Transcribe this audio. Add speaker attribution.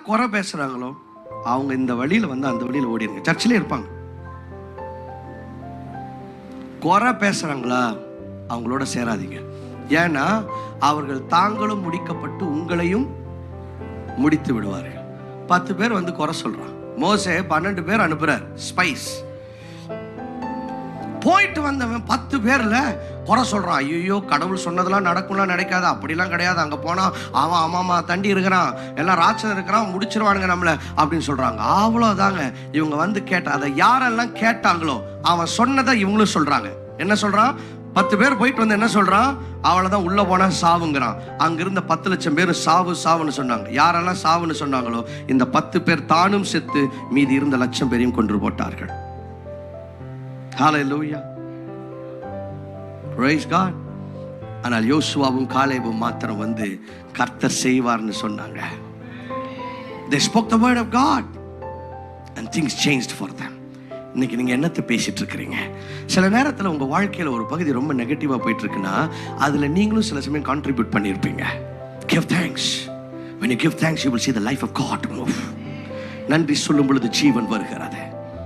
Speaker 1: குறை பேசுறாங்களோ அவங்க இந்த வழியில வந்து அந்த வழியில ஓடிடுங்க. சர்ச்சிலே இருப்பாங்க. குறை பேசுறாங்களா அவங்களோட சேராதீங்க. ஏன்னா அவர்கள் தாங்களும் முடிக்கப்பட்டு உங்களையும் முடித்து விடுவார்கள். 10 பேர் வந்து குறை சொல்றான். மோசே 12 பேர் அனுப்புறார் ஸ்பைஸ். போயிட்டு வந்தவன் 10 பேர்ல குறை சொல்றான். ஐயோ கடவுள் சொன்னதெல்லாம் நடக்கும்லாம் நடக்காது, அப்படிலாம் கிடையாது, அங்க போனா அவன் ஆமாமா தண்டி இருக்கிறான், எல்லாம் ராட்சதம் இருக்கிறான், முடிச்சிருவானுங்க நம்மள அப்படின்னு சொல்றாங்க. அவ்வளவுதாங்க. இவங்க வந்து கேட்ட அதை யாரெல்லாம் கேட்டாங்களோ அவன் சொன்னதை இவங்களும் சொல்றாங்க. என்ன சொல்றான்? 10 பேர் போயிட்டு வந்து என்ன சொல்றான்? அவளதான் உள்ள போனா சாவுங்கிறான். அங்கிருந்த 10 லட்சம் பேர் சாவு சாவுன்னு சொன்னாங்க. யாரெல்லாம் சாவுன்னு சொன்னாங்களோ இந்த 10 பேர் தானும் செத்து மீதி இருந்த 1,00,000 பேரையும் கொன்று போட்டார்கள். ஹல்லேலூயா, பிரைஸ் காட். ஆனால் யோசுவாவும் காலேபும் மாத்திரம் வந்து கர்த்தர் செய்வார்னு சொன்னாங்க. They spoke the word of God and things changed for them. இன்னைக்கு நீங்க என்னத்தை பேசிட்டு இருக்கிறீங்க? சில நேரத்தில் உங்க வாழ்க்கையில ஒரு பகுதி ரொம்ப நெகட்டிவா போயிட்டு இருக்குன்னா அதுல நீங்களும் சில சமயம் கான்ட்ரிபியூட் பண்ணியிருப்பீங்க. Give thanks. When you give thanks, you will see the life of God move. நன்றி சொல்லும் பொழுது ஜீவன் வருகிறது.